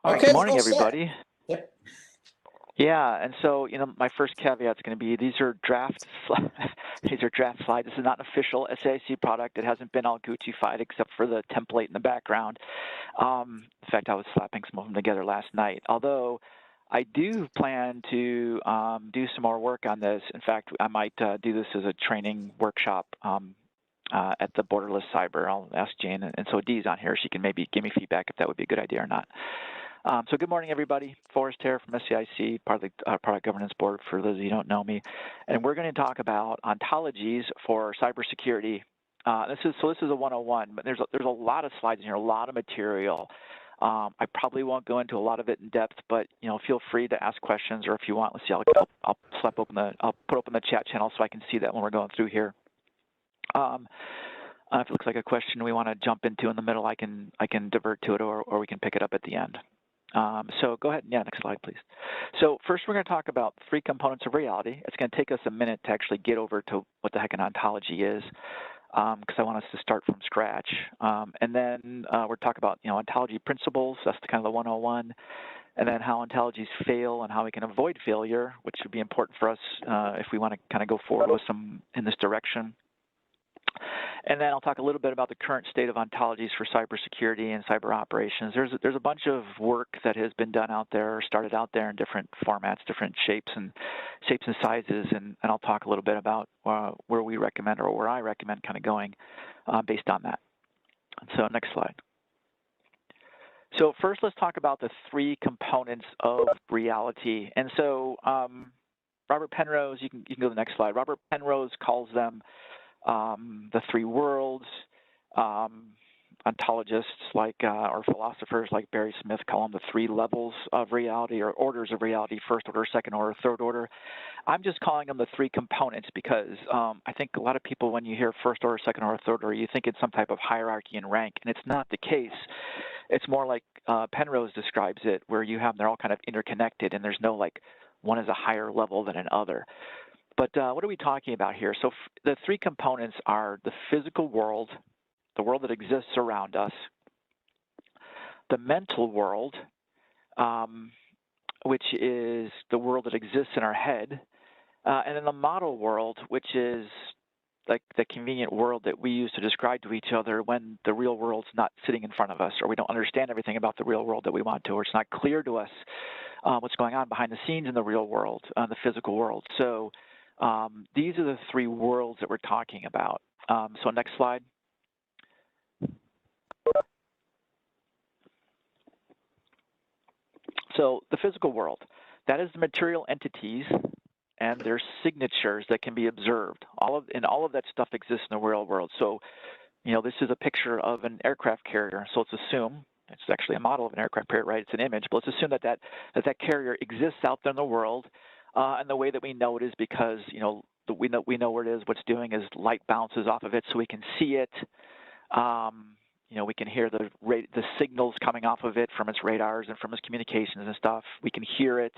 All right, Okay, good morning, we'll start. everybody. Yep. Yeah, and so my first caveat is going to be these are draft these are draft slides. This is not an official SAIC product. It hasn't been all Gucci-fied except for the template in the background. In fact, I was slapping some of them together last night. Although I do plan to do some more work on this. In fact, I might do this as a training workshop at the Borderless Cyber. I'll ask Jane, and so Dee's on here. She can maybe give me feedback if that would be a good idea or not. So good morning, everybody. Forrest here from SAIC, part of the Product Governance Board, for those of you who don't know me. And we're going to talk about ontologies for cybersecurity. This is a 101, but there's a lot of slides in here, a lot of material. I probably won't go into a lot of it in depth, but feel free to ask questions, or if you want, let's see, I'll put open the chat channel so I can see that when we're going through here. If it looks like a question we want to jump into in the middle, I can divert to it, or we can pick it up at the end. So go ahead. Yeah, next slide, please. So first, we're going to talk about three components of reality. It's going to take us a minute to actually get over to what the heck an ontology is, because I want us to start from scratch. And then we'll talk about ontology principles. That's kind of the 101. And then how ontologies fail and how we can avoid failure, which would be important for us if we want to kind of go forward with some in this direction. And then I'll talk a little bit about the current state of ontologies for cybersecurity and cyber operations. There's a bunch of work that has been done out there, or started out there in different formats, different shapes and sizes, and I'll talk a little bit about where we recommend, or where I recommend kind of going based on that. So next slide. So first, let's talk about the three components of reality. And so Robert Penrose, you can go to the next slide. Robert Penrose calls them the three worlds. Ontologists or philosophers like Barry Smith call them the three levels of reality, or orders of reality: first order, second order, third order. I'm just calling them the three components because I think a lot of people, when you hear first order, second order, third order, you think it's some type of hierarchy and rank, and it's not the case. It's more like Penrose describes it, where they're all kind of interconnected, and there's no like one is a higher level than another. But what are we talking about here? So the three components are the physical world, the world that exists around us, the mental world, which is the world that exists in our head, and then the model world, which is like the convenient world that we use to describe to each other when the real world's not sitting in front of us, or we don't understand everything about the real world that we want to, or it's not clear to us what's going on behind the scenes in the real world, the physical world. So these are the three worlds that we're talking about. So next slide. So the physical world, that is the material entities and their signatures that can be observed. All of that stuff exists in the real world. So, this is a picture of an aircraft carrier. So let's assume it's actually a model of an aircraft carrier, right? It's an image, but let's assume that carrier exists out there in the world. And the way that we know it is because we know where it is. What's doing is light bounces off of it, so we can see it. We can hear the signals coming off of it from its radars and from its communications and stuff. We can hear it.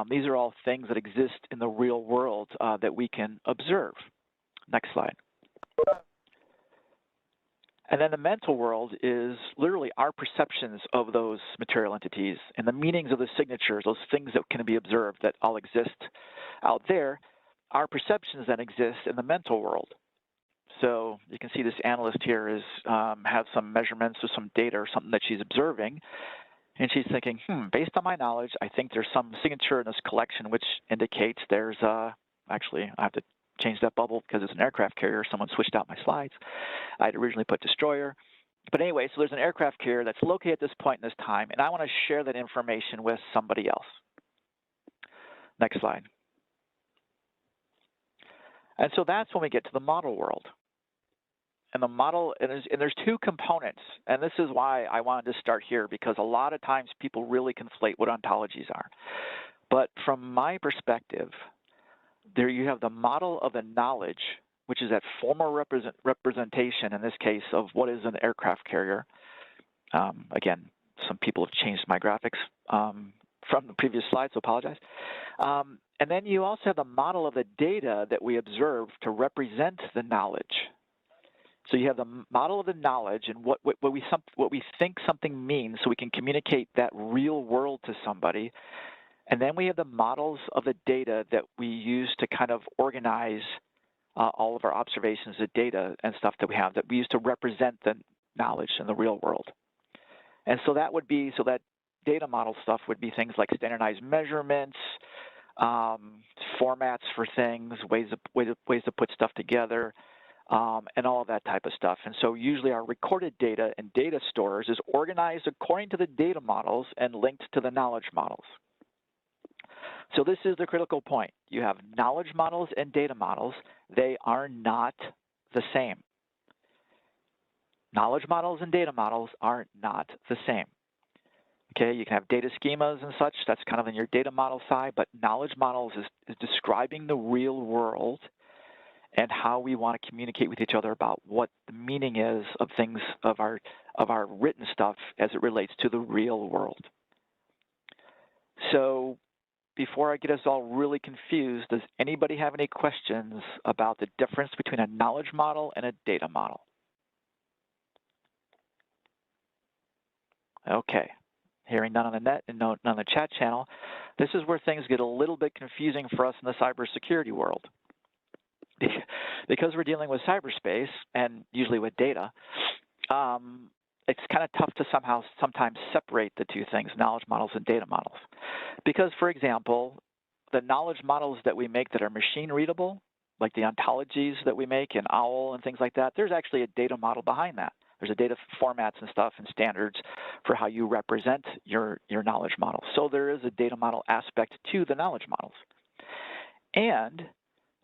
These are all things that exist in the real world that we can observe. Next slide. And then the mental world is literally our perceptions of those material entities and the meanings of the signatures, those things that can be observed that all exist out there, our perceptions that exist in the mental world. So you can see this analyst here has some measurements or some data or something that she's observing, and she's thinking, based on my knowledge, I think there's some signature in this collection which indicates there's actually, I have to change that bubble because it's an aircraft carrier. Someone switched out my slides. I had originally put destroyer. But anyway, so there's an aircraft carrier that's located at this point in this time, and I want to share that information with somebody else. Next slide. And so that's when we get to the model world. And the model, and there's two components, and this is why I wanted to start here, because a lot of times people really conflate what ontologies are. But from my perspective, there you have the model of the knowledge, which is that formal representation, in this case, of what is an aircraft carrier. Again, some people have changed my graphics from the previous slide, so apologize. And then you also have the model of the data that we observe to represent the knowledge. So you have the model of the knowledge and what we think something means, so we can communicate that real world to somebody. And then we have the models of the data that we use to kind of organize all of our observations of data and stuff that we have that we use to represent the knowledge in the real world. And so that would be, so that data model stuff would be things like standardized measurements, formats for things, ways to put stuff together, and all of that type of stuff. And so usually our recorded data in data stores is organized according to the data models and linked to the knowledge models. So this is the critical point. You have knowledge models and data models. They are not the same. Knowledge models and data models are not the same. Okay, you can have data schemas and such. That's kind of in your data model side, but knowledge models is describing the real world and how we want to communicate with each other about what the meaning is of things, of our written stuff as it relates to the real world. So before I get us all really confused, does anybody have any questions about the difference between a knowledge model and a data model? Okay, hearing none on the net and none on the chat channel, this is where things get a little bit confusing for us in the cybersecurity world. Because we're dealing with cyberspace and usually with data, it's kind of tough to sometimes separate the two things, knowledge models and data models. Because, for example, the knowledge models that we make that are machine readable, like the ontologies that we make in OWL and things like that, there's actually a data model behind that. There's a data formats and stuff and standards for how you represent your knowledge model. So there is a data model aspect to the knowledge models. And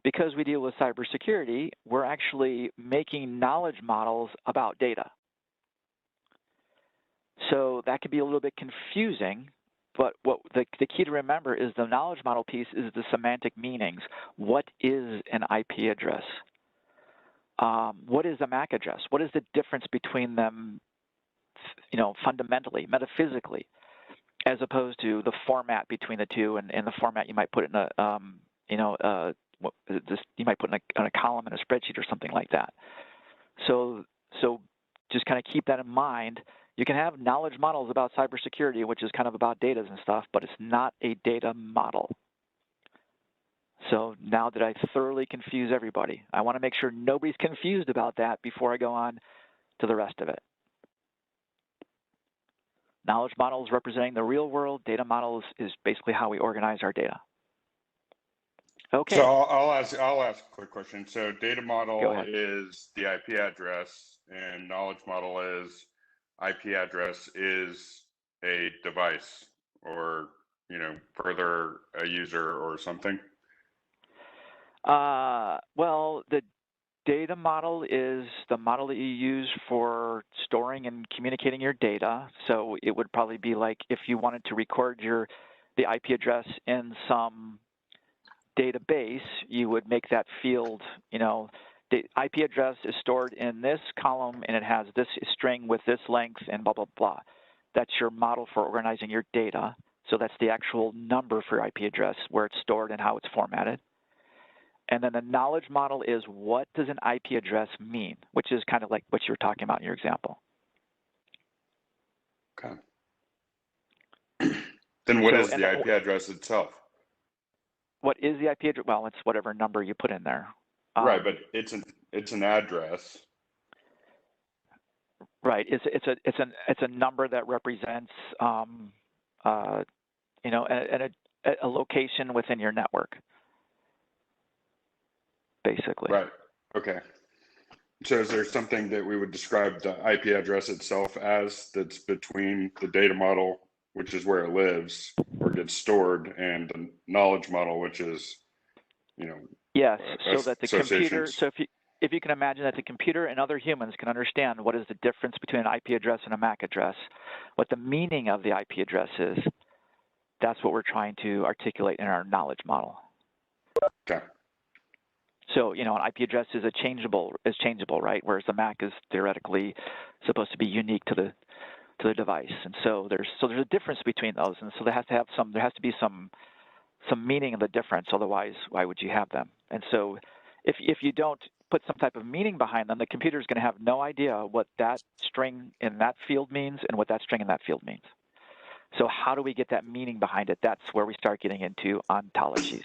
because we deal with cybersecurity, we're actually making knowledge models about data. So that could be a little bit confusing, but what the key to remember is the knowledge model piece is the semantic meanings. What is an IP address? What is a MAC address? What is the difference between them, fundamentally, metaphysically, as opposed to the format between the two and the format you might put in a, you might put in a column in a spreadsheet or something like that. So just kind of keep that in mind. You can have knowledge models about cybersecurity, which is kind of about data and stuff, but it's not a data model. So now that I thoroughly confuse everybody, I want to make sure nobody's confused about that before I go on to the rest of it. Knowledge models representing the real world. Data models is basically how we organize our data. Okay. So I'll ask a quick question. So data model is the IP address, and knowledge model is IP address is a device, or further a user or something. Well, the data model is the model that you use for storing and communicating your data. So it would probably be like if you wanted to record the IP address in some database, you would make that field, the IP address is stored in this column and it has this string with this length and blah, blah, blah. That's your model for organizing your data. So that's the actual number for IP address, where it's stored and how it's formatted. And then the knowledge model is what does an IP address mean, which is kind of like what you were talking about in your example. Okay. Then what is the IP address itself? What is the IP address? Well, it's whatever number you put in there. Right, but it's an address. Right. It's a number that represents a location within your network, basically. Right. Okay. So is there something that we would describe the IP address itself as that's between the data model, which is where it lives or gets stored, and the knowledge model, which is, yes, so that the computer, so if you can imagine that the computer and other humans can understand what is the difference between an IP address and a MAC address, what the meaning of the IP address is, that's what we're trying to articulate in our knowledge model. Okay. So, an IP address is changeable, right? Whereas the MAC is theoretically supposed to be unique to the device. And so there's a difference between those. And so there has to be some meaning of the difference. Otherwise, why would you have them? And so if you don't put some type of meaning behind them, the computer is going to have no idea what that string in that field means and what that string in that field means. So how do we get that meaning behind it? That's where we start getting into ontologies.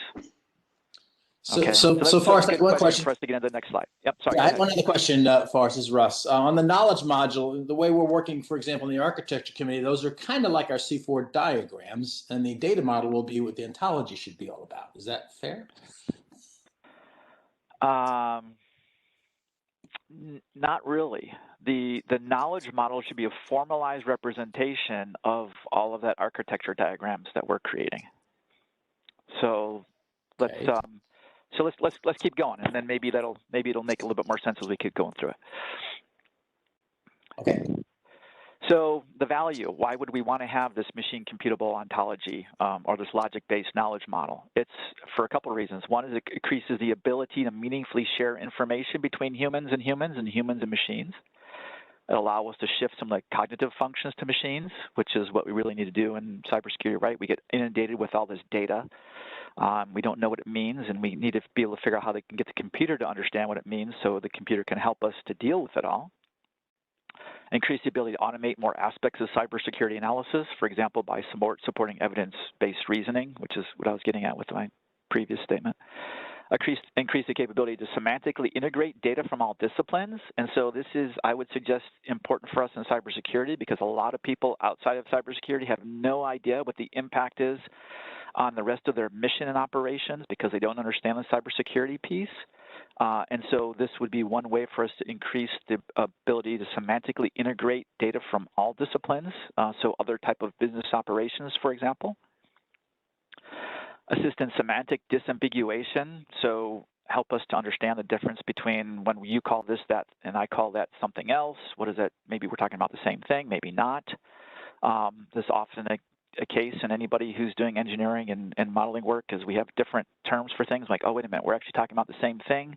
So Forrest, I have one question for us to get into the next slide. Yep, sorry. Yeah, I have one other question, Forrest. This is Russ. On the knowledge module, the way we're working, for example, in the architecture committee, those are kind of like our C4 diagrams, and the data model will be what the ontology should be all about. Is that fair? Not really. The knowledge model should be a formalized representation of all of that architecture diagrams that we're creating. So let's let's keep going, and then maybe it'll make a little bit more sense as we keep going through it. Okay. So the value, why would we want to have this machine computable ontology or this logic-based knowledge model? It's for a couple of reasons. One is it increases the ability to meaningfully share information between humans and humans and humans and machines. It allows us to shift some like cognitive functions to machines, which is what we really need to do in cybersecurity, right? We get inundated with all this data. We don't know what it means, and we need to be able to figure out how they can get the computer to understand what it means so the computer can help us to deal with it all. Increase the ability to automate more aspects of cybersecurity analysis, for example, by supporting evidence-based reasoning, which is what I was getting at with my previous statement. Increase the capability to semantically integrate data from all disciplines. And so this is, I would suggest, important for us in cybersecurity because a lot of people outside of cybersecurity have no idea what the impact is on the rest of their mission and operations because they don't understand the cybersecurity piece. And so this would be one way for us to increase the ability to semantically integrate data from all disciplines, so other type of business operations, for example. Assist in semantic disambiguation, so help us to understand the difference between when you call this that and I call that something else. What is that? Maybe we're talking about the same thing, maybe not. This is often a case in anybody who's doing engineering and modeling work is we have different terms for things like, oh, wait a minute, we're actually talking about the same thing,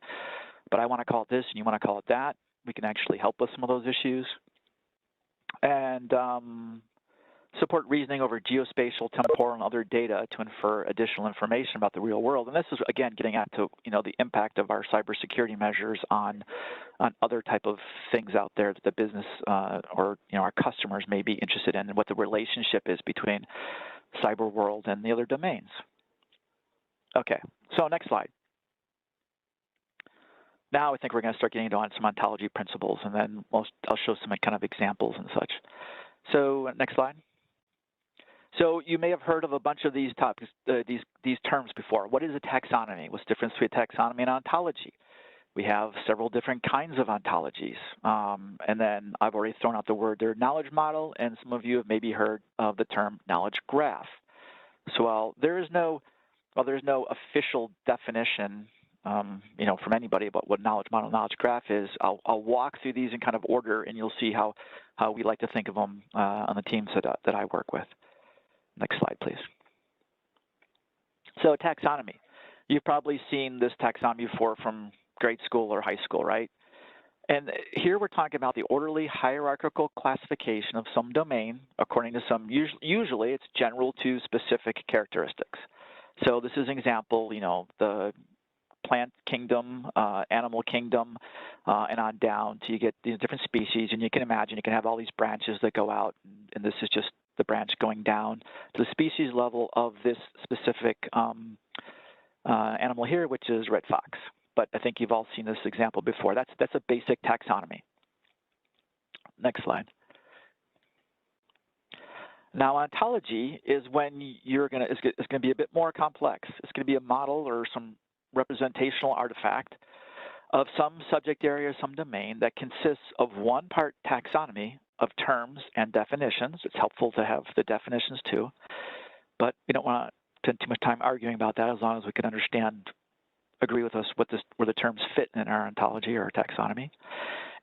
but I want to call it this and you want to call it that. We can actually help with some of those issues. And support reasoning over geospatial, temporal, and other data to infer additional information about the real world. And this is, again, getting at to, the impact of our cybersecurity measures on other type of things out there that the business or, our customers may be interested in and what the relationship is between cyber world and the other domains. Okay, so next slide. Now I think we're going to start getting into some ontology principles, and then I'll show some kind of examples and such. So next slide. So you may have heard of a bunch of these topics, these terms before. What is a taxonomy? What's the difference between taxonomy and ontology? We have several different kinds of ontologies. And then I've already thrown out the word their knowledge model, and some of you have maybe heard of the term knowledge graph. So while there's no official definition from anybody about what knowledge model, knowledge graph is, I'll walk through these in kind of order, and you'll see how we like to think of them on the teams that I work with. Next slide, please. So taxonomy. You've probably seen this taxonomy before from grade school or high school, right? And here we're talking about the orderly hierarchical classification of some domain according to some, usually it's general to specific characteristics. So this is an example, the plant kingdom, animal kingdom, and on down till you get different species. And you can imagine you can have all these branches that go out, and this is just the branch going down to the species level of this specific animal here, which is red fox. But I think you've all seen this example before. That's a basic taxonomy. Next slide. Now, ontology is when it's going to be a bit more complex. It's going to be a model or some representational artifact of some subject area, some domain that consists of one part taxonomy of terms and definitions. It's helpful to have the definitions too, but we don't want to spend too much time arguing about that as long as we can agree with us where the terms fit in our ontology or our taxonomy.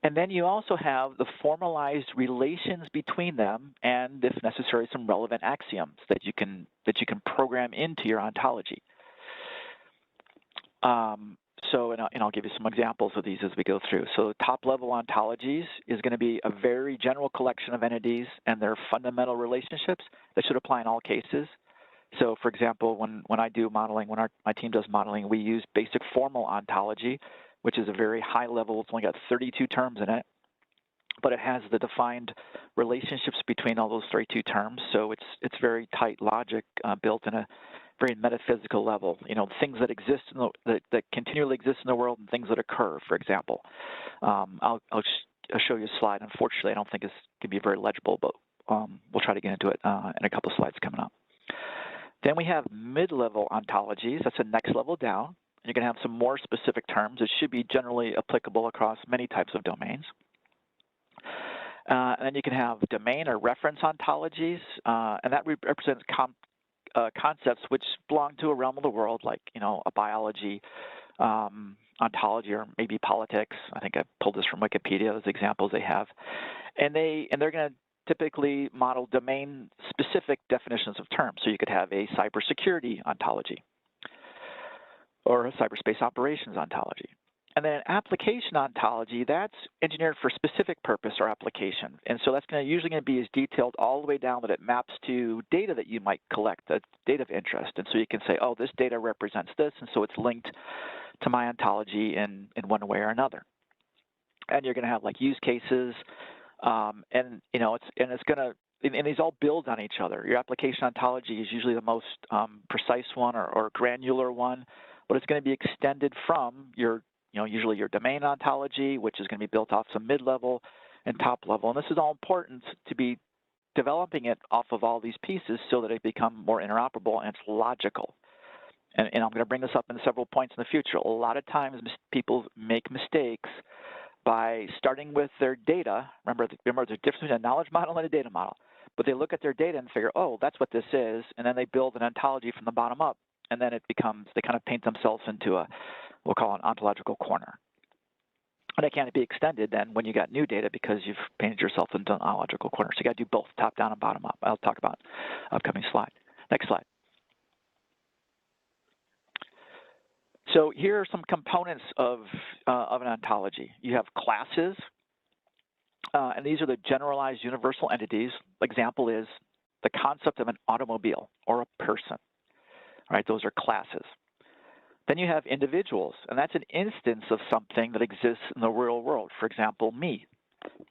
And then you also have the formalized relations between them and, if necessary, some relevant axioms that you can program into your ontology. And I'll give you some examples of these as we go through. So top-level ontologies is going to be a very general collection of entities and their fundamental relationships that should apply in all cases. So, for example, when I do modeling, when my team does modeling, we use basic formal ontology, which is a very high level. It's only got 32 terms in it, but it has the defined relationships between all those 32 terms. So it's very tight logic built in a very metaphysical level. You know, things that exist that continually exist in the world and things that occur, for example. I'll show you a slide. Unfortunately, I don't think it's going to be very legible, but we'll try to get into it in a couple of slides coming up. Then we have mid-level ontologies. That's the next level down. You're going to have some more specific terms. It should be generally applicable across many types of domains. And then you can have domain or reference ontologies, and that represents concepts which belong to a realm of the world, like, you know, a biology ontology, or maybe politics. I think I pulled this from Wikipedia, those examples they have. And they're going to typically model domain-specific definitions of terms. So you could have a cybersecurity ontology or a cyberspace operations ontology. And then an application ontology, that's engineered for specific purpose or application. And so that's usually going to be as detailed all the way down that it maps to data that you might collect, the data of interest. And so you can say, oh, this data represents this, and so it's linked to my ontology in one way or another. And you're going to have like use cases, and you know, it's going to, and these all build on each other. Your application ontology is usually the most precise one or granular one, but it's going to be extended from your, you know, usually your domain ontology, which is going to be built off some mid-level and top level. And this is all important to be developing it off of all these pieces so that it become more interoperable and it's logical. And I'm going to bring this up in several points in the future. A lot of times people make mistakes by starting with their data. Remember there's a difference between a knowledge model and a data model. But they look at their data and figure, oh, that's what this is, and then they build an ontology from the bottom up, and then it becomes, they kind of paint themselves into a, we'll call it an ontological corner. And it can't be extended then when you got new data because you've painted yourself into an ontological corner. So you got to do both, top down and bottom up. I'll talk about upcoming slide. Next slide. So here are some components of an ontology. You have classes, and these are the generalized universal entities. Example is the concept of an automobile or a person. All right, those are classes. Then you have individuals, and that's an instance of something that exists in the real world. For example, me.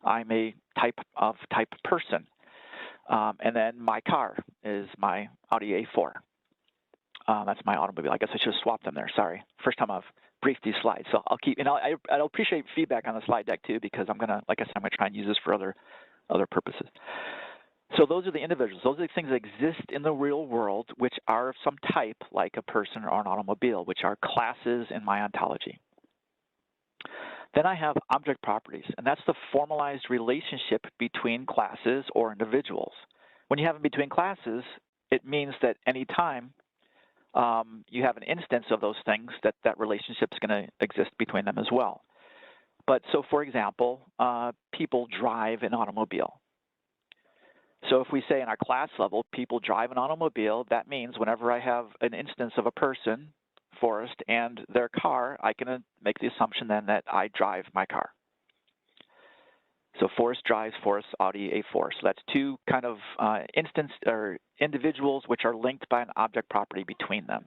I'm a type person. And then my car is my Audi A4. That's my automobile. I guess I should have swapped them there. Sorry. First time I've briefed these slides. So I'll keep, and I'll appreciate feedback on the slide deck too, because I'm going to, like I said, I'm going to try and use this for other purposes. So those are the individuals. Those are the things that exist in the real world, which are of some type, like a person or an automobile, which are classes in my ontology. Then I have object properties, and that's the formalized relationship between classes or individuals. When you have them between classes, it means that any time you have an instance of those things, that relationship is going to exist between them as well. But so, for example, people drive an automobile. So if we say in our class level, people drive an automobile, that means whenever I have an instance of a person, Forrest, and their car, I can make the assumption then that I drive my car. So Forrest drives Forrest's Audi A4. So that's two kind of instance or individuals which are linked by an object property between them.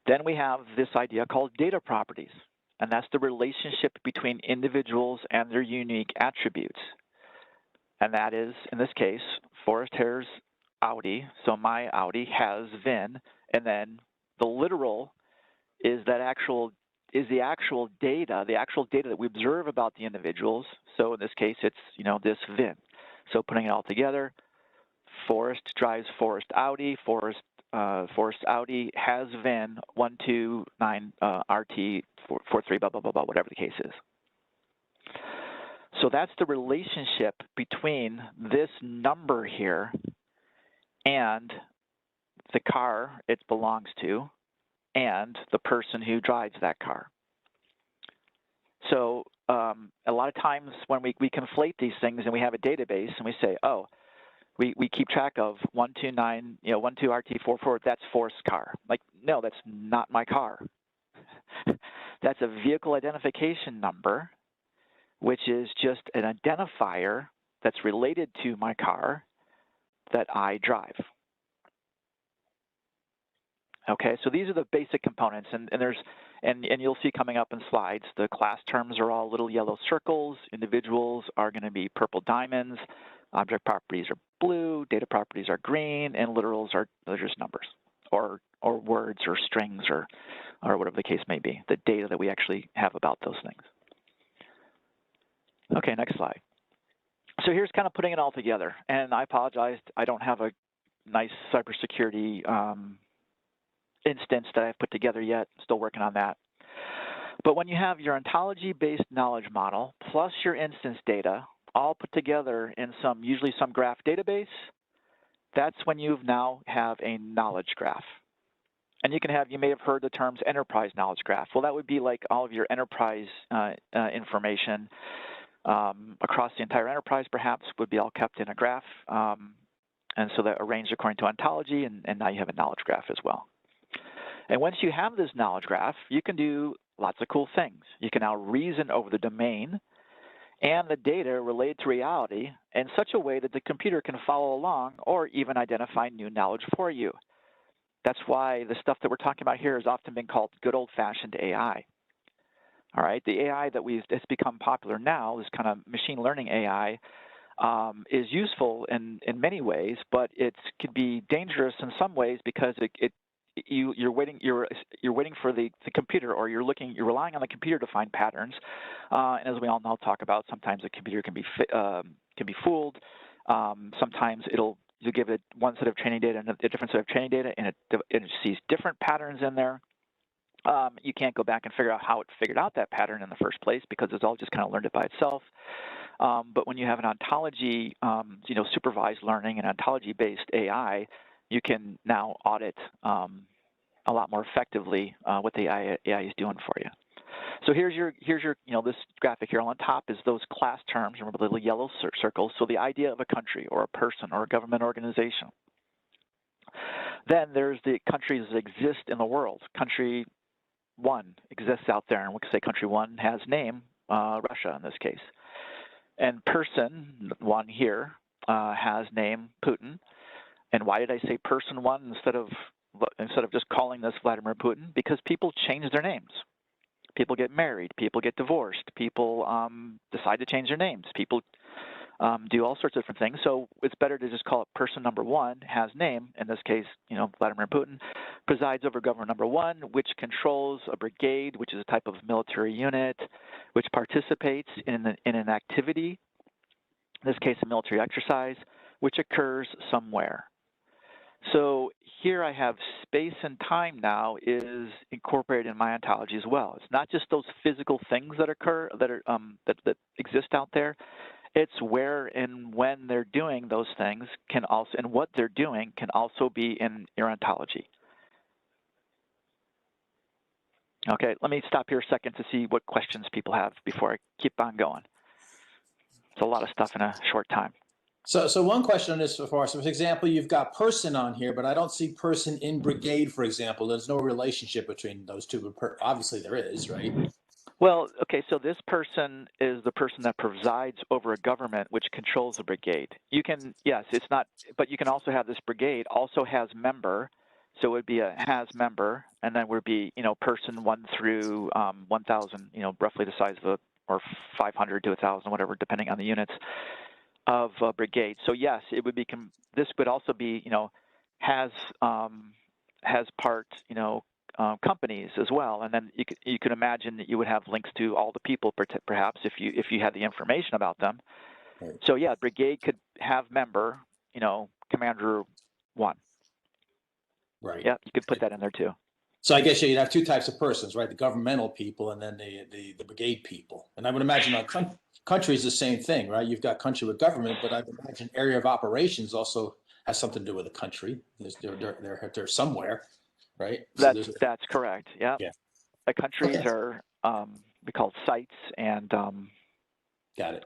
Then we have this idea called data properties, and that's the relationship between individuals and their unique attributes. And that is, in this case, Forrest Hare's Audi. So my Audi has VIN, and then the literal is the actual data that we observe about the individuals. So in this case, it's, you know, this VIN. So putting it all together, Forrest drives Forrest Audi. Forrest Audi has VIN 129 RT 43 blah blah blah blah, whatever the case is. So that's the relationship between this number here and the car it belongs to and the person who drives that car. So a lot of times when we conflate these things and we have a database and we say, oh, we keep track of 129, you know, 12RT44, that's Forrest's car. Like, no, that's not my car. That's a vehicle identification number, which is just an identifier that's related to my car that I drive. Okay, so these are the basic components, and there's And you'll see coming up in slides, the class terms are all little yellow circles. Individuals are going to be purple diamonds. Object properties are blue. Data properties are green. And literals are just numbers or words or strings or whatever the case may be, the data that we actually have about those things. Okay, next slide. So here's kind of putting it all together. And I apologize, I don't have a nice cybersecurity instance that I've put together yet. Still working on that. But when you have your ontology-based knowledge model plus your instance data all put together in usually some graph database, that's when you now have a knowledge graph. And you may have heard the terms enterprise knowledge graph. Well, that would be like all of your enterprise information across the entire enterprise, perhaps, would be all kept in a graph. And so that arranged according to ontology, and now you have a knowledge graph as well. And once you have this knowledge graph, you can do lots of cool things. You can now reason over the domain and the data related to reality in such a way that the computer can follow along or even identify new knowledge for you. That's why the stuff that we're talking about here has often been called good old-fashioned AI. All right, the AI that's become popular now, this kind of machine learning AI, is useful in many ways, but it could be dangerous in some ways because you're waiting for the computer, or you're relying on the computer to find patterns. And as we all now talk about, sometimes the computer can be fooled. Sometimes you'll give it one set of training data and a different set of training data, and it sees different patterns in there. You can't go back and figure out how it figured out that pattern in the first place because it's all just kind of learned it by itself. But when you have an ontology, supervised learning and ontology-based AI, you can now audit a lot more effectively what the AI is doing for you. So here's your this graphic here on top is those class terms. Remember the little yellow circles. So the idea of a country or a person or a government organization. Then there's the countries that exist in the world. Country 1 exists out there, and we can say country 1 has name, Russia in this case. And person 1 here has name Putin. And why did I say person 1 instead of just calling this Vladimir Putin? Because people change their names. People get married. People get divorced. People decide to change their names. People do all sorts of different things. So it's better to just call it person number 1 has name. In this case, Vladimir Putin presides over government number 1, which controls a brigade, which is a type of military unit, which participates in an activity, in this case a military exercise, which occurs somewhere. So here I have space and time now is incorporated in my ontology as well. It's not just those physical things that occur, that exist out there. It's where and when they're doing those things can also, and what they're doing can also be in your ontology. Okay, let me stop here a second to see what questions people have before I keep on going. It's a lot of stuff in a short time. So one question on this for us. For example, you've got person on here, but I don't see person in brigade, for example. There's no relationship between those two. Obviously there is, right? Well, okay, so this person is the person that presides over a government which controls a brigade. You can, yes, it's not, but you can also have this brigade also has member, so it would be a has member, and then would be, person 1 through 1,000, roughly the size of or 500 to 1,000, whatever, depending on the units of a brigade. So yes, it would be, this would also be, has part, companies as well, and then you could imagine that you would have links to all the people, perhaps if you had the information about them. Right. So yeah, brigade could have member, commander 1. Right. Yeah, you could put that in there too. So I guess you'd have two types of persons, right? The governmental people and then the brigade people. And I would imagine our country is the same thing, right? You've got country with government, but I would imagine area of operations also has something to do with the country. They're somewhere. Right. That's correct. Yeah. The countries are we call sites, and got it.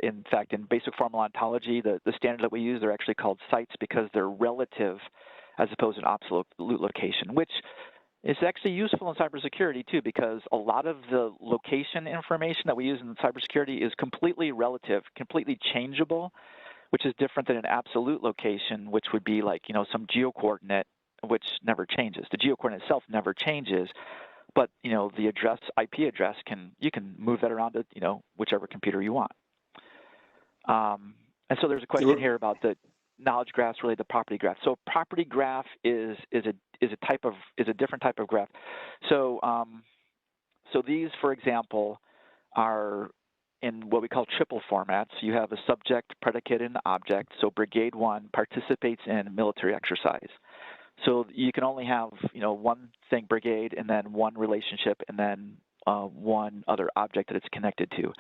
In fact, in basic formal ontology, the standard that we use, they're actually called sites because they're relative, as opposed to an absolute location, which is actually useful in cybersecurity too, because a lot of the location information that we use in cybersecurity is completely relative, completely changeable, which is different than an absolute location, which would be like some geocoordinate, which never changes. The geocoordinate itself never changes, but the IP address you can move that around to whichever computer you want. And so there's a question here about the knowledge graphs related to property graph. So property graph is a different type of graph. So so these, for example, are in what we call triple formats. You have a subject, predicate, and object. So Brigade 1 participates in military exercise. So you can only have one thing, brigade, and then one relationship, and then one other object that it's connected to.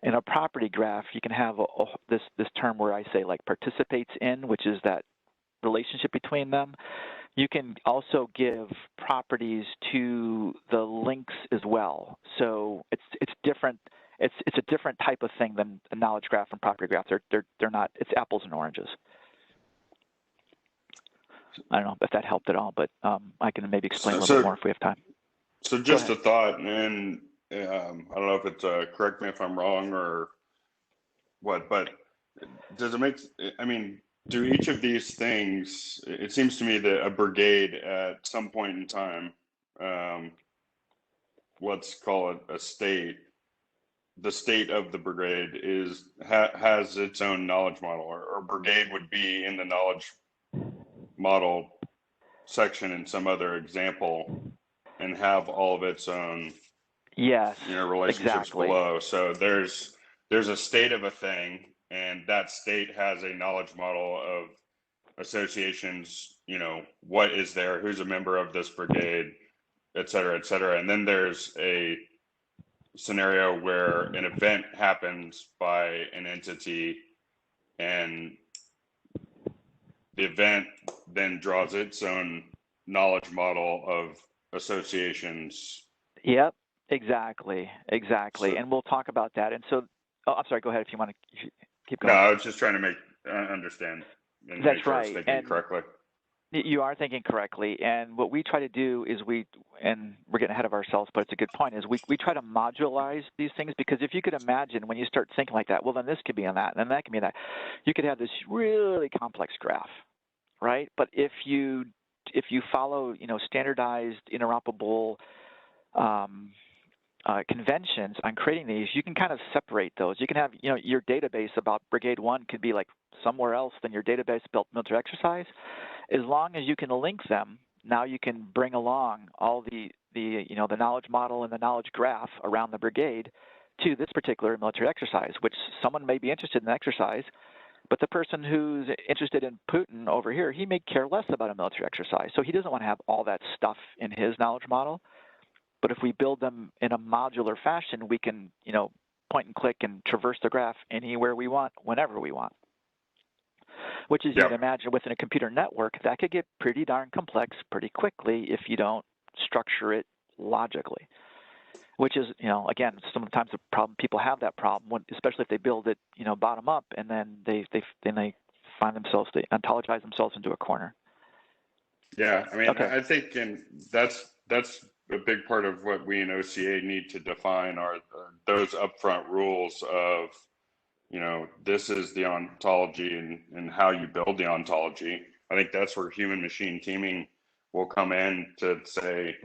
In a property graph, you can have this term where I say like participates in, which is that relationship between them. You can also give properties to the links as well. So it's different. It's a different type of thing than a knowledge graph and property graph. They're not. It's apples and oranges. I don't know if that helped at all, but I can maybe explain a little bit more if we have time. So just a thought, and I don't know if it's correct me if I'm wrong or what, but does it make? I mean, do each of these things? It seems to me that a brigade at some point in time, let's call it a state. The state of the brigade has its own knowledge model, or brigade would be in the knowledge model section in some other example and have all of its own relationships below. So there's a state of a thing, and that state has a knowledge model of associations, what is there, who's a member of this brigade, et cetera, et cetera. And then there's a scenario where an event happens by an entity, and the event then draws its own knowledge model of associations. Yep, exactly. So, and we'll talk about that. And so, I'm sorry, go ahead if you want to keep going. No, I was just trying to make understand. And that's make sure right. I was thinking correctly. You are thinking correctly, and what we try to do is and we're getting ahead of ourselves, but it's a good point, is we try to modularize these things, because if you could imagine when you start thinking like that, well, then this could be on that, and then that can be that. You could have this really complex graph, right? But if you follow, standardized, interoperable conventions on creating these, you can kind of separate those. You can have, your database about Brigade 1 could be like somewhere else than your database about military exercise. As long as you can link them, now you can bring along all the knowledge model and the knowledge graph around the brigade to this particular military exercise, which someone may be interested in exercise, but the person who's interested in Putin over here, he may care less about a military exercise. So he doesn't want to have all that stuff in his knowledge model. But if we build them in a modular fashion, we can, point and click and traverse the graph anywhere we want, whenever we want. Which is, you can imagine, within a computer network, that could get pretty darn complex pretty quickly if you don't structure it logically. Which is, again, sometimes the problem people have that problem, especially if they build it, bottom up, and then they find themselves, they ontologize themselves into a corner. Yeah, I mean, I think, and that's a big part of what we in OCA need to define are those upfront rules of, this is the ontology and how you build the ontology. I think that's where human machine teaming will come in to say,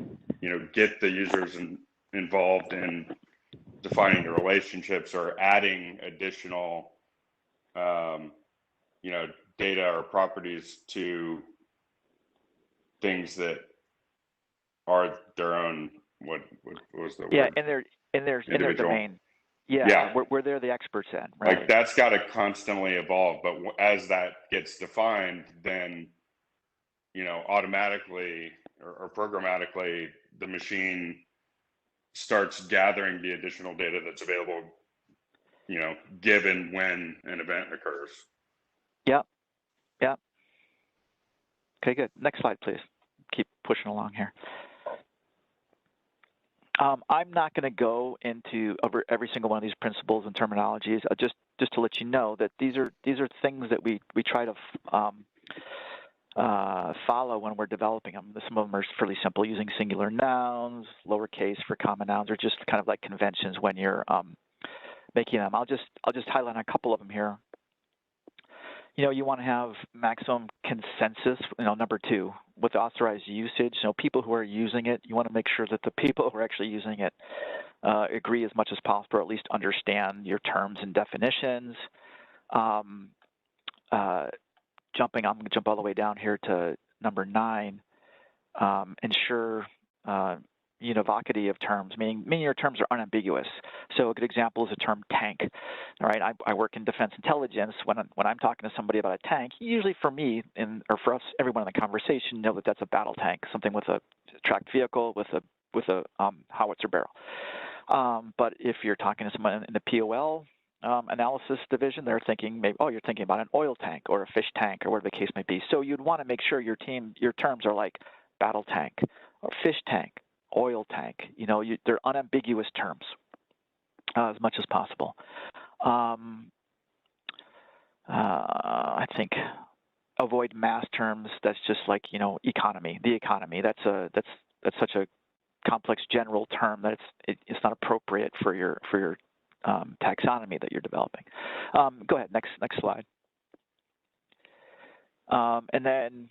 get the users involved in defining the relationships or adding additional, data or properties to things that are their own. What was the word? Yeah, in their domain. Yeah. Where they're the experts in, right? Like that's got to constantly evolve, but as that gets defined, then automatically or programmatically the machine starts gathering the additional data that's available, given when an event occurs. Yep. Okay, good. Next slide, please. Keep pushing along here. I'm not going to go into every single one of these principles and terminologies. Just to let you know that these are things that we try to follow when we're developing them. Some of them are fairly simple, using singular nouns, lowercase for common nouns, or just kind of like conventions when you're making them. I'll just highlight a couple of them here. You want to have maximum consensus. Number 2. with authorized usage, people who are using it, you want to make sure that the people who are actually using it agree as much as possible, or at least understand your terms and definitions. I'm going to jump all the way down here to number 9. Ensure univocity of terms, meaning your terms are unambiguous. So a good example is the term tank. All right, I work in defense intelligence. When I'm talking to somebody about a tank, usually for me or for us, everyone in the conversation know that that's a battle tank, something with a tracked vehicle with a howitzer barrel. But if you're talking to someone in the POL analysis division, they're thinking maybe, you're thinking about an oil tank or a fish tank or whatever the case may be. So you'd want to make sure your terms are like battle tank or fish tank, oil tank. They're unambiguous terms as much as possible. I think avoid mass terms. That's just like economy. The economy. That's such a complex general term that it's not appropriate for your taxonomy that you're developing. Go ahead. Next slide. And then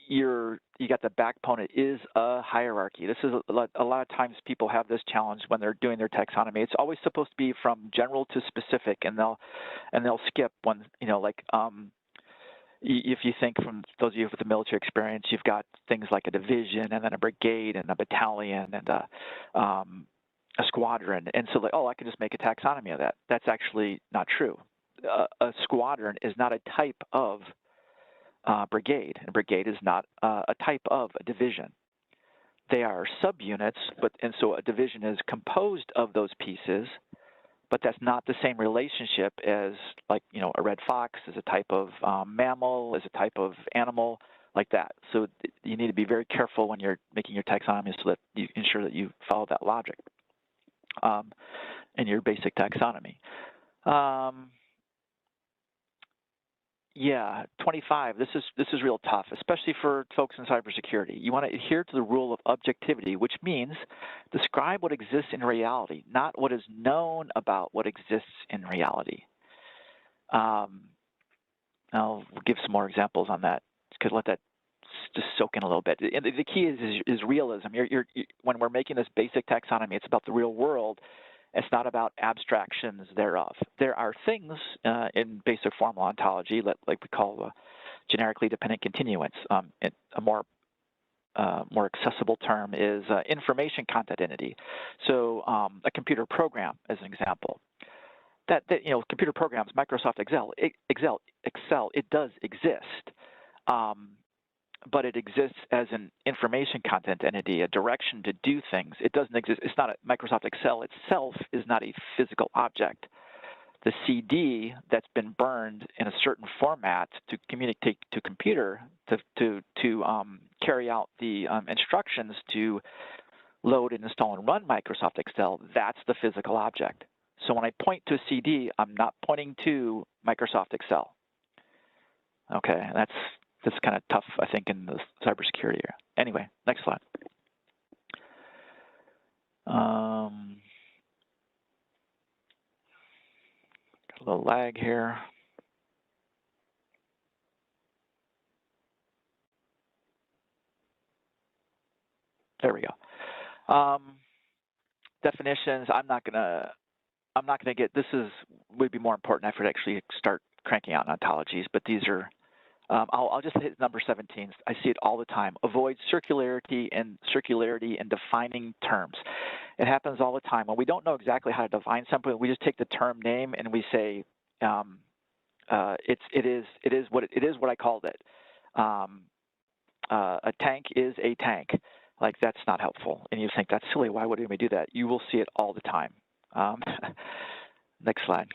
you got the backbone. It is a hierarchy. This is a lot of times people have this challenge when they're doing their taxonomy. It's always supposed to be from general to specific, and they'll skip one. If you think, from those of you with the military experience, you've got things like a division and then a brigade and a battalion and a squadron, and so I can just make a taxonomy of that. That's actually not true. A squadron is not a type of brigade. A brigade is not a type of a division. They are subunits, and so a division is composed of those pieces, but that's not the same relationship as, like, a red fox is a type of mammal, is a type of animal, like that. So you need to be very careful when you're making your taxonomy so that you ensure that you follow that logic in your basic taxonomy. Yeah, 25. This is real tough, especially for folks in cybersecurity. You want to adhere to the rule of objectivity, which means describe what exists in reality, not what is known about what exists in reality. I'll give some more examples on that. Could let that just soak in a little bit. And the key is realism. When we're making this basic taxonomy, it's about the real world. It's not about abstractions thereof. There are things in basic formal ontology that, like we call generically dependent continuance. A more accessible term is information content entity. So a computer program, as an example. That computer programs, Microsoft Excel, it does exist. But it exists as an information content entity, a direction to do things. It doesn't exist. It's not Microsoft Excel itself is not a physical object. The CD that's been burned in a certain format to communicate to computer to carry out the instructions to load and install and run Microsoft Excel, that's the physical object. So when I point to a CD, I'm not pointing to Microsoft Excel. Okay, that's kind of tough, I think, in the cybersecurity area. Anyway, next slide. Got a little lag here. There we go. Definitions. I'm not gonna get. Would be more important if I actually start cranking out ontologies, but these are. I'll just hit number 17. I see it all the time. Avoid circularity and defining terms. It happens all the time. When we don't know exactly how to define something, we just take the term name and we say it is what I called it. A tank is a tank. Like, that's not helpful. And you think that's silly. Why would we do that? You will see it all the time. Next slide.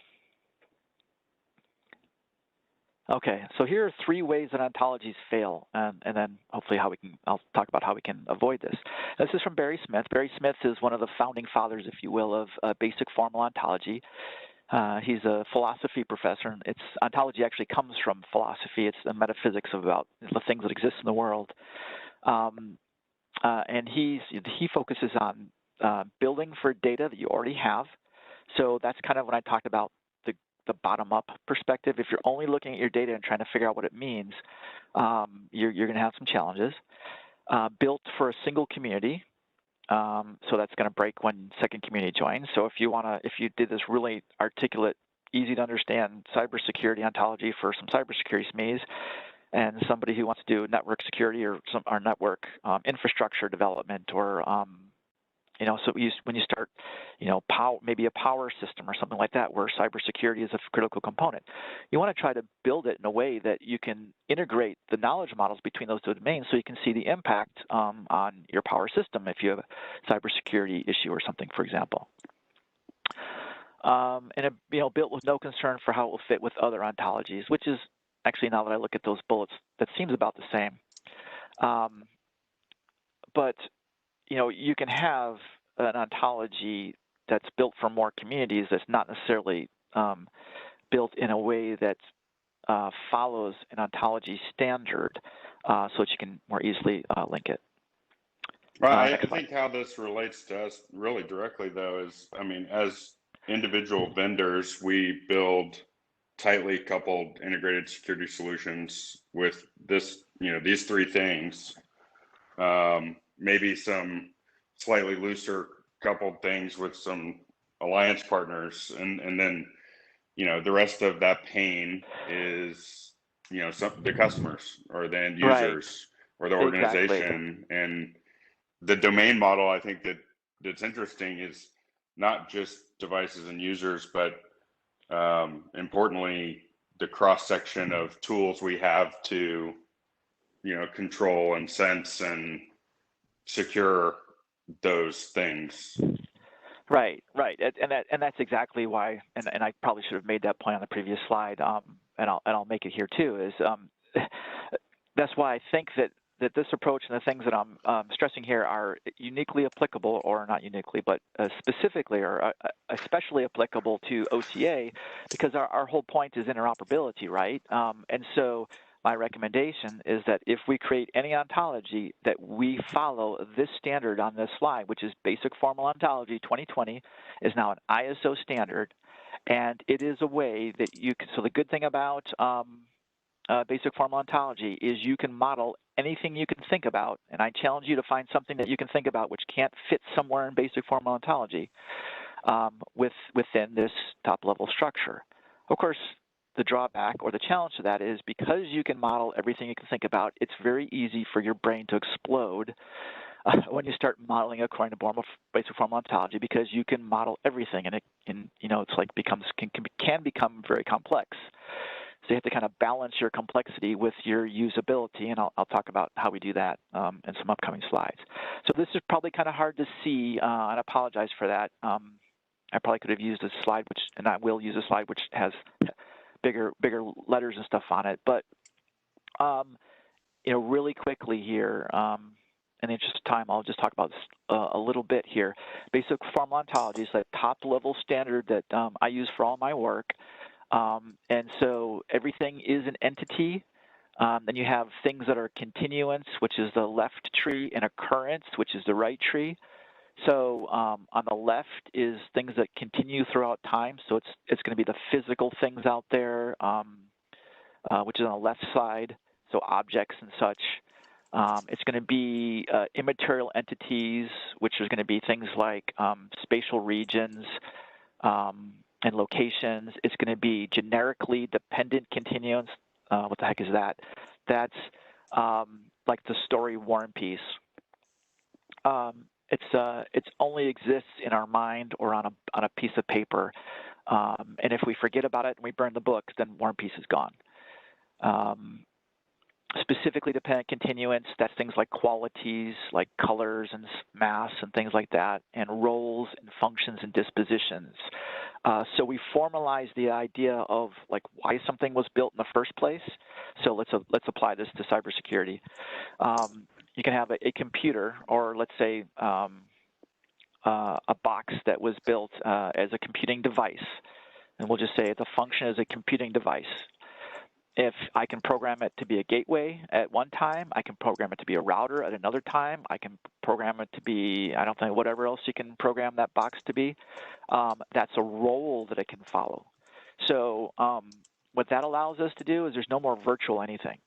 Okay, so here are 3 ways that ontologies fail, and then hopefully I'll talk about how we can avoid this. This is from Barry Smith. Barry Smith is one of the founding fathers, if you will, of basic formal ontology. He's a philosophy professor, and ontology actually comes from philosophy. It's the metaphysics about the things that exist in the world. And he focuses on building for data that you already have. So that's kind of when I talked about the bottom-up perspective. If you're only looking at your data and trying to figure out what it means, you're going to have some challenges. Built for a single community, so that's going to break when second community joins. So if you did this really articulate, easy to understand cybersecurity ontology for some cybersecurity SMEs, and somebody who wants to do network security or network infrastructure development, or so when you start, maybe a power system or something like that, where cybersecurity is a critical component, you want to try to build it in a way that you can integrate the knowledge models between those two domains, so you can see the impact on your power system if you have a cybersecurity issue or something, for example. And built with no concern for how it will fit with other ontologies, which is actually, now that I look at those bullets, that seems about the same. But you can have an ontology that's built for more communities that's not necessarily built in a way that follows an ontology standard, so that you can more easily link it. Well, I think how this relates to us really directly, though, is, as individual vendors, we build tightly coupled integrated security solutions with this, these three things. Maybe some slightly looser coupled things with some alliance partners, and then the rest of that pain is the customers or the end users, right, or the organization. Exactly. And the domain model, I think that's interesting, is not just devices and users, but importantly, the cross section of tools we have to control and sense and secure those things. Right, and that's exactly why, and I probably should have made that point on the previous slide, and I'll make it here too. Is that's why I think that this approach and the things that I'm stressing here are uniquely applicable, or not uniquely, but specifically or especially applicable to OTA, because our whole point is interoperability, right? And so my recommendation is that if we create any ontology, that we follow this standard on this slide, which is Basic Formal Ontology 2020, is now an ISO standard, and it is a way that you can. So the good thing about Basic Formal Ontology is you can model anything you can think about, and I challenge you to find something that you can think about which can't fit somewhere in Basic Formal Ontology within this top-level structure. Of course, the drawback or the challenge to that is, because you can model everything you can think about, it's very easy for your brain to explode when you start modeling according to Basic Formal Ontology, because you can model everything, and it's like can become very complex. So you have to kind of balance your complexity with your usability, and I'll talk about how we do that in some upcoming slides. So this is probably kind of hard to see, and I apologize for that. I probably could have used a slide, and I will use a slide which has bigger letters and stuff on it. But really quickly here, in the interest of time, I'll just talk about this a little bit here. Basic Formal Ontology is that top-level standard that I use for all my work. And so everything is an entity. Then you have things that are continuance, which is the left tree, and occurrence, which is the right tree. So on the left is things that continue throughout time. So it's going to be the physical things out there, which is on the left side, so objects and such. It's going to be immaterial entities, which is going to be things like spatial regions and locations. It's going to be generically dependent continuance. What the heck is that? That's like the story War and Peace. It only exists in our mind or on a piece of paper, and if we forget about it and we burn the book, then War and Peace is gone. Specifically dependent continuance, that's things like qualities, like colors and mass and things like that, and roles and functions and dispositions. So we formalize the idea of like why something was built in the first place. So let's apply this to cybersecurity. You can have a computer, or let's say a box that was built as a computing device, and we'll just say the function is a computing device. If I can program it to be a gateway at one time, I can program it to be a router at another time, I can program it to be, I don't know, whatever else you can program that box to be. That's a role that it can follow. So what that allows us to do is there's no more virtual anything.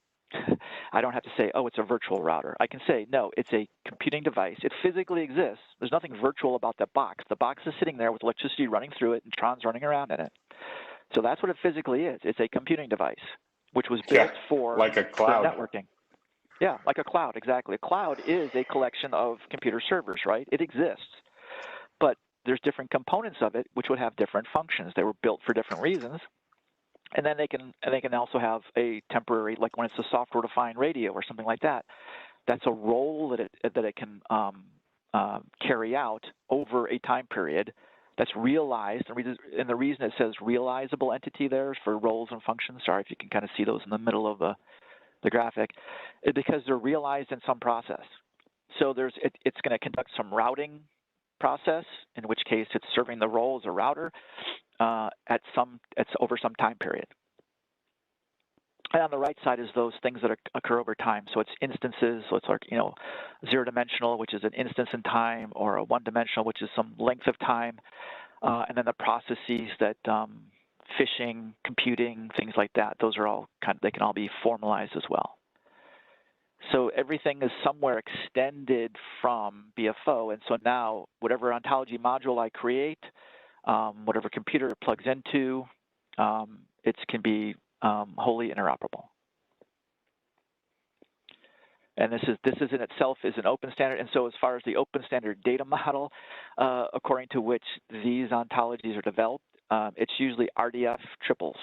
I don't have to say, oh, it's a virtual router. I can say, no, it's a computing device. It physically exists. There's nothing virtual about that box. The box is sitting there with electricity running through it and neurons running around in it. So that's what it physically is. It's a computing device, which was built for like a cloud. Networking. Yeah, like a cloud, exactly. A cloud is a collection of computer servers, right? It exists. But there's different components of it which would have different functions. They were built for different reasons. And then they can also have a temporary, like when it's a software-defined radio or something like that. That's a role that it can carry out over a time period that's realized. And the reason it says realizable entity there is for roles and functions. Sorry if you can kind of see those in the middle of the graphic, is because they're realized in some process. So it's going to conduct some routing process, in which case it's serving the role as a router. It's over some time period. And on the right side is those things that occur over time. So it's instances. So it's like, zero-dimensional, which is an instance in time, or a one-dimensional, which is some length of time. And then the processes that phishing, computing, things like that. Those are all they can all be formalized as well. So everything is somewhere extended from BFO. And so now whatever ontology module I create, whatever computer it plugs into, it can be wholly interoperable. And this in itself is an open standard. And so as far as the open standard data model, according to which these ontologies are developed, it's usually RDF triples.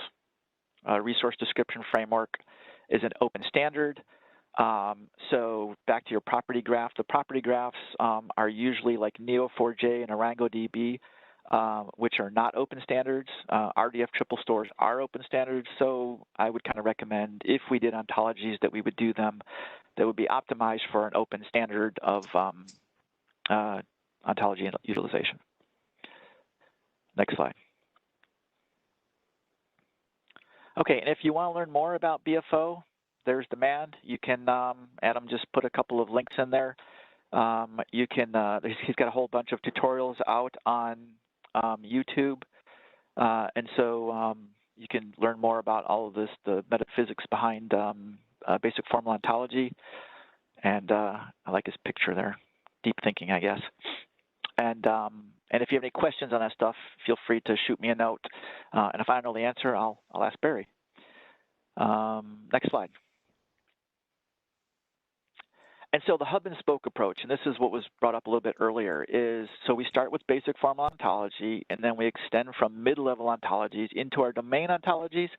Resource Description Framework is an open standard. So back to your property graph, the property graphs are usually like Neo4j and ArangoDB, which are not open standards. RDF triple stores are open standards, so I would kind of recommend, if we did ontologies, that we would do them that would be optimized for an open standard of ontology utilization. Next slide. Okay, and if you want to learn more about BFO, there's demand. You can, Adam just put a couple of links in there. You can, he's got a whole bunch of tutorials out on YouTube. And so you can learn more about all of this, the metaphysics behind basic formal ontology. And I like his picture there, deep thinking, I guess. And if you have any questions on that stuff, feel free to shoot me a note. And if I don't know the answer, I'll ask Barry. Next slide. And so the hub and spoke approach, and this is what was brought up a little bit earlier, is so we start with basic formal ontology, and then we extend from mid-level ontologies into our domain ontologies,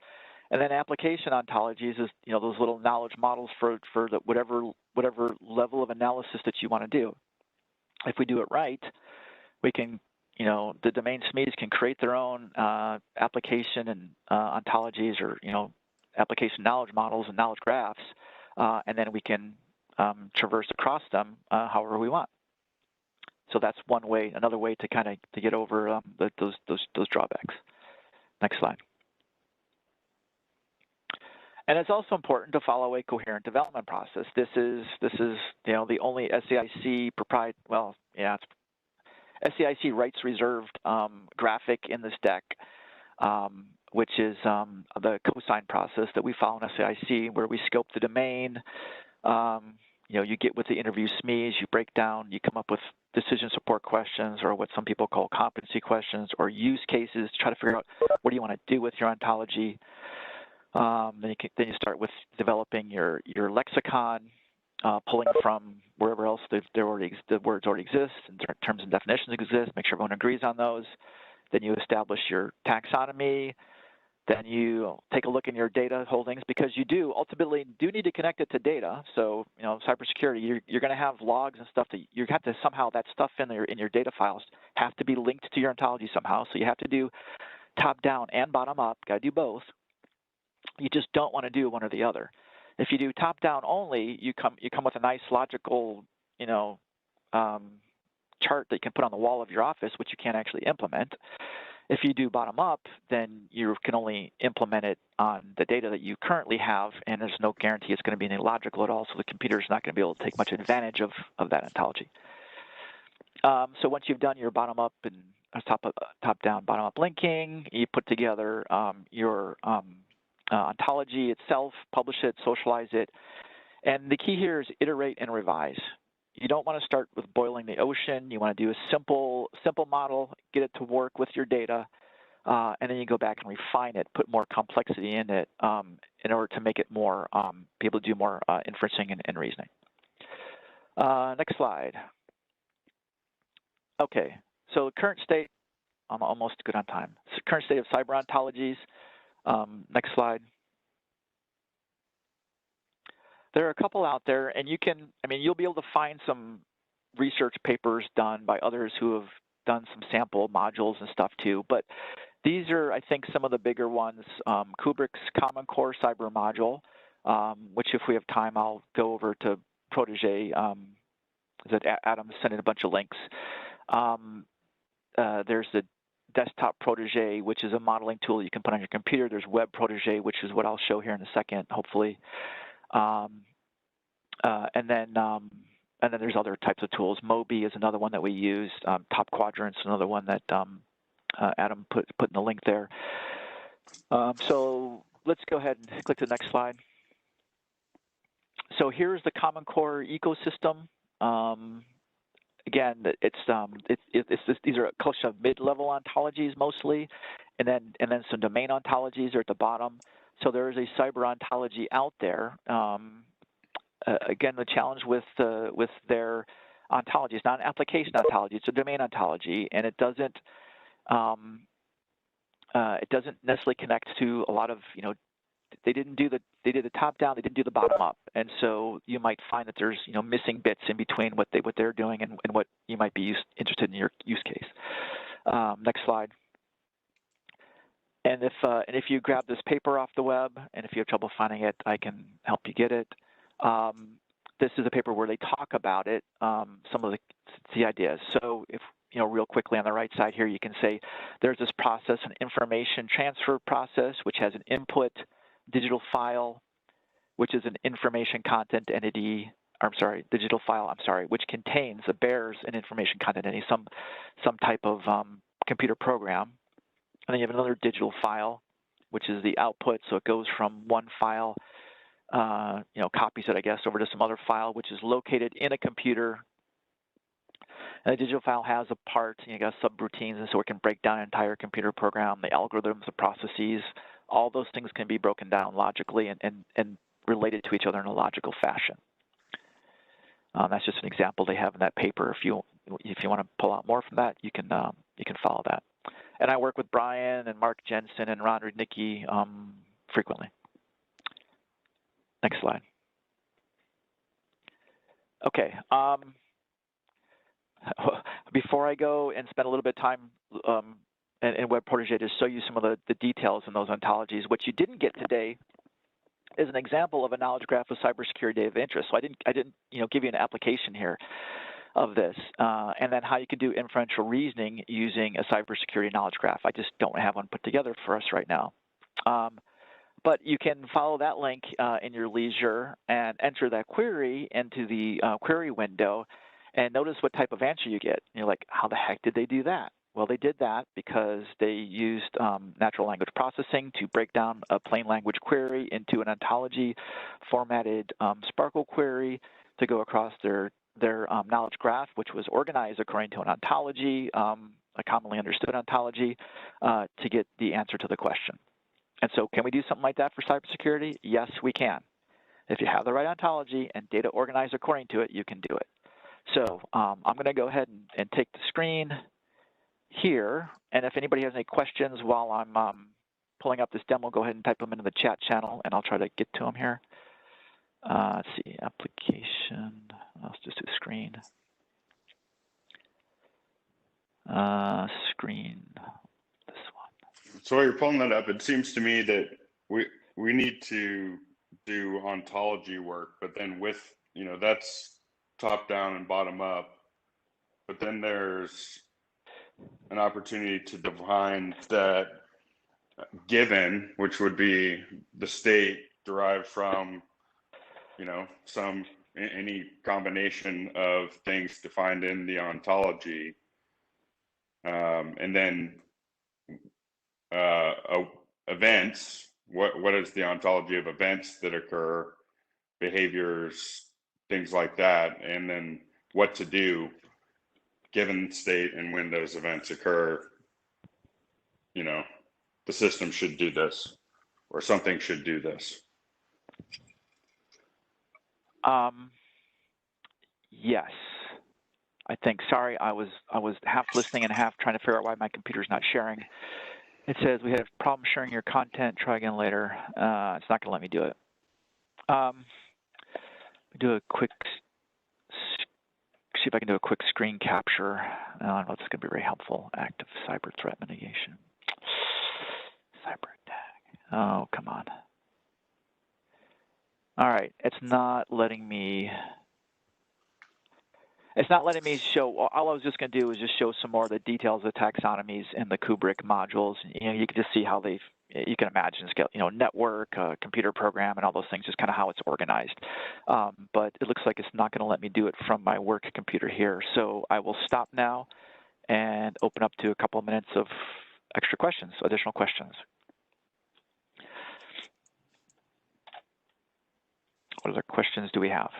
and then application ontologies is those little knowledge models for the whatever level of analysis that you want to do. If we do it right, we can the domain SMEs can create their own application and ontologies, or application knowledge models and knowledge graphs, and then we can traverse across them however we want. So that's one way. Another way to kind of get over those drawbacks. Next slide. And it's also important to follow a coherent development process. This is the only SAIC SAIC rights reserved graphic in this deck, which is the cosign process that we follow in SAIC, where we scope the domain. You get with the interview SMEs, you break down, you come up with decision support questions, or what some people call competency questions, or use cases to try to figure out what do you want to do with your ontology. Then you start with developing your lexicon, pulling from wherever else the words already exist, and terms and definitions exist, make sure everyone agrees on those. Then you establish your taxonomy. Then you take a look in your data holdings, because you ultimately need to connect it to data. So, cybersecurity, you're going to have logs and stuff that you have to somehow, that stuff in your data files have to be linked to your ontology somehow. So you have to do top down and bottom up, got to do both. You just don't want to do one or the other. If you do top down only, you come with a nice logical, chart that you can put on the wall of your office, which you can't actually implement. If you do bottom up, then you can only implement it on the data that you currently have, and there's no guarantee it's going to be any logical at all, so the computer's not going to be able to take much advantage of that ontology. So once you've done your bottom up and top-down, bottom-up linking. You put together your ontology itself, publish it, socialize it. And the key here is iterate and revise. You don't want to start with boiling the ocean. You want to do a simple model, get it to work with your data, and then you go back and refine it, put more complexity in it in order to make it more, be able to do more inferencing and reasoning. Next slide. Okay, so current state, I'm almost good on time. So current state of cyber ontologies. Next slide. There are a couple out there, and you can, you'll be able to find some research papers done by others who have done some sample modules and stuff too, but these are, I think, some of the bigger ones. Kubrick's Common Core Cyber Module, which if we have time, I'll go over to Protege. Adam's sending a bunch of links. There's the Desktop Protege, which is a modeling tool you can put on your computer. There's Web Protege, which is what I'll show here in a second, hopefully. And then there's other types of tools. Mobi is another one that we use. Top Quadrant's another one that Adam put in the link there. So let's go ahead and click the next slide. So here's the Common Core ecosystem. Again, these are a collection of mid-level ontologies mostly, and then some domain ontologies are at the bottom. So there is a cyber ontology out there. Again, the challenge with their ontology is not an application ontology; it's a domain ontology, and it doesn't necessarily connect to a lot of, they did the top down, they didn't do the bottom up, and so you might find that there's missing bits in between what they're doing and what you might be interested in your use case. Next slide. And if you grab this paper off the web, and if you have trouble finding it, I can help you get it. This is a paper where they talk about it, some of the ideas. So if real quickly on the right side here, you can say there's this process, an information transfer process, which has an input digital file, which is an information content entity. Digital file. Which contains, bears an information content entity, some type of computer program. And then you have another digital file, which is the output. So it goes from one file, copies it, I guess, over to some other file, which is located in a computer. And the digital file has a part, you got subroutines, and so it can break down an entire computer program, the algorithms, the processes. All those things can be broken down logically and related to each other in a logical fashion. That's just an example they have in that paper. If you want to pull out more from that, you can follow that. And I work with Brian and Mark Jensen and Ron Rudnicki frequently. Next slide. Okay. Before I go and spend a little bit of time in Web Protege to show you some of the details in those ontologies, what you didn't get today is an example of a knowledge graph of cybersecurity data of interest. So I didn't give you an application here of this, and then how you can do inferential reasoning using a cybersecurity knowledge graph. I just don't have one put together for us right now. But you can follow that link in your leisure and enter that query into the query window and notice what type of answer you get. And you're like, how the heck did they do that? Well, they did that because they used natural language processing to break down a plain language query into an ontology formatted Sparkle query to go across their knowledge graph, which was organized according to an ontology, a commonly understood ontology, to get the answer to the question. And so can we do something like that for cybersecurity? Yes, we can. If you have the right ontology and data organized according to it, you can do it. So I'm going to go ahead and take the screen here. And if anybody has any questions while I'm pulling up this demo, go ahead and type them into the chat channel, and I'll try to get to them here. Let's see, application. Let's just do screen. Screen, this one. So while you're pulling that up, it seems to me that we need to do ontology work, but then with, that's top down and bottom up. But then there's an opportunity to define that given, which would be the state derived from, any combination of things defined in the ontology. And then events, what is the ontology of events that occur, behaviors, things like that, and then what to do given state and when those events occur. You know, the system should do this, or something should do this. Yes, I think. Sorry, I was half listening and half trying to figure out why my computer's not sharing. It says we had a problem sharing your content. Try again later. It's not going to let me do it. Do a quick, see if I can do a quick screen capture. I don't know if it's going to be very helpful. Active cyber threat mitigation. Cyber attack. Oh, come on. All right, it's not letting me. It's not letting me show. All I was just going to do is just show some more of the details of taxonomies in the Kubrick modules. You know, you can just see how they've. You can imagine, you know, network, computer program, and all those things. Just kind of how it's organized. But it looks like it's not going to let me do it from my work computer here. So I will stop now and open up to a couple of minutes of extra questions, additional questions. What other questions do we have?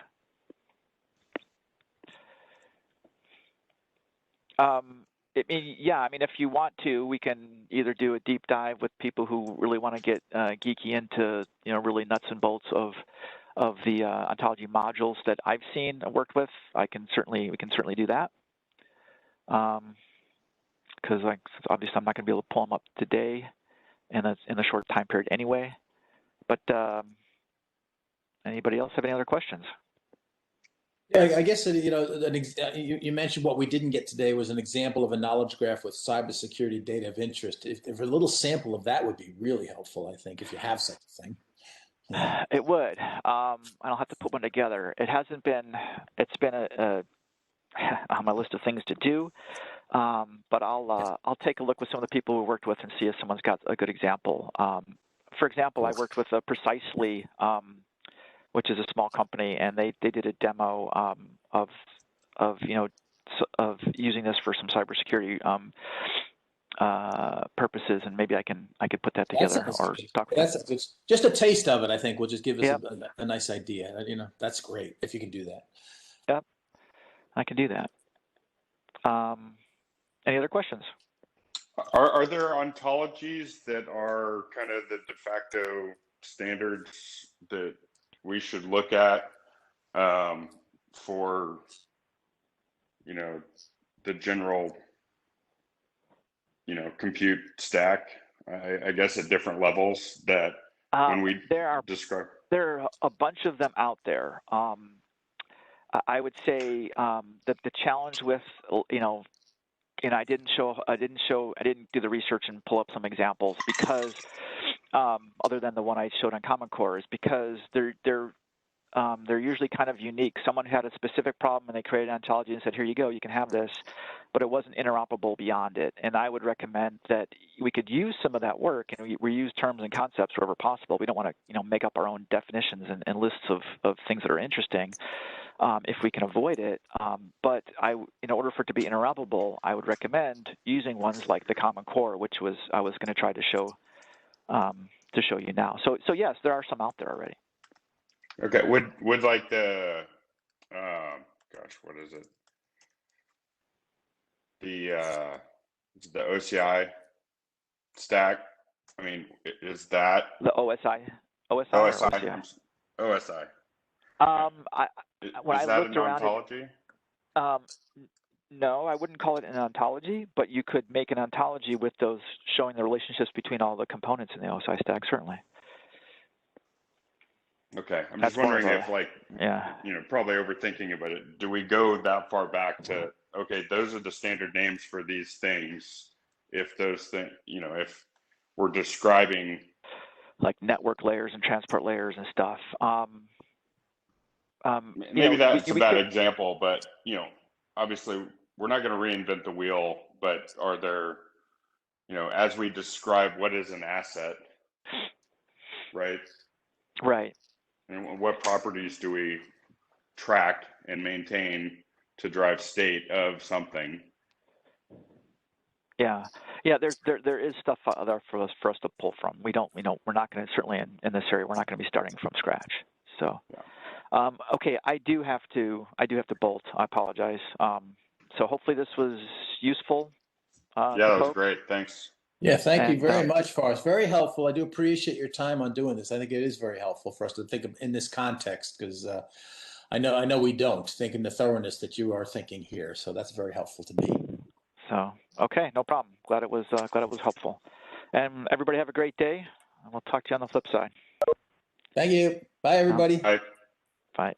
Yeah, I mean, if you want to, we can either do a deep dive with people who really want to get geeky into, you know, really nuts and bolts of the ontology modules that I've seen and worked with. We can certainly do that. Because obviously I'm not going to be able to pull them up today, and that's in the short time period anyway. But anybody else have any other questions? Yeah, I guess, you know, you mentioned what we didn't get today was an example of a knowledge graph with cybersecurity data of interest. If a little sample of that would be really helpful, I think, if you have such a thing. Yeah. It would. I'll have to put one together. It hasn't been. It's been on my list of things to do, but I'll take a look with some of the people we worked with and see if someone's got a good example. For example, I worked with Precisely. Which is a small company, and they did a demo of using this for some cybersecurity purposes, and maybe I could put that together or talk with them. Just a taste of it. I think will just give us a nice idea. You know, that's great if you can do that. Yep, I can do that. Any other questions? Are there ontologies that are kind of the de facto standards that we should look at for, you know, the general, you know, compute stack, I guess at different levels that when we describe? There are a bunch of them out there. I would say that the challenge with, you know, and I didn't do the research and pull up some examples because other than the one I showed on Common Core, is because they're usually kind of unique. Someone had a specific problem and they created an ontology and said, here you go, you can have this, but it wasn't interoperable beyond it. And I would recommend that we could use some of that work and we use terms and concepts wherever possible. We don't want to, you know, make up our own definitions and lists of things that are interesting if we can avoid it. But in order for it to be interoperable, I would recommend using ones like the Common Core, which I was going to try to show you now. So yes, there are some out there already. Okay, would like the gosh, what is it? The OCI stack. I mean, is that the OSI? OSI. OSI. When is I that looked an around ontology? No, I wouldn't call it an ontology, but you could make an ontology with those showing the relationships between all the components in the OSI stack, certainly. Okay, I'm just wondering if, like, you know, probably overthinking about it. Do we go that far back to, okay, those are the standard names for these things? If those things, you know, if we're describing like network layers and transport layers and stuff. Maybe that's a bad example, but, you know, obviously we're not going to reinvent the wheel, but are there, you know, as we describe what is an asset, right? Right. And what properties do we track and maintain to drive state of something? Yeah, yeah. There is stuff there for us to pull from. We're not going to, certainly in this area, we're not going to be starting from scratch. So, okay, I do have to bolt. I apologize. So hopefully this was useful. Yeah, that was great. Thanks. Yeah, thank you very much, Forrest. Very helpful. I do appreciate your time on doing this. I think it is very helpful for us to think of in this context, because I know we don't think in the thoroughness that you are thinking here. So that's very helpful to me. So, okay, no problem. Glad it was helpful. And everybody have a great day. We'll talk to you on the flip side. Thank you. Bye, everybody. Bye. Bye.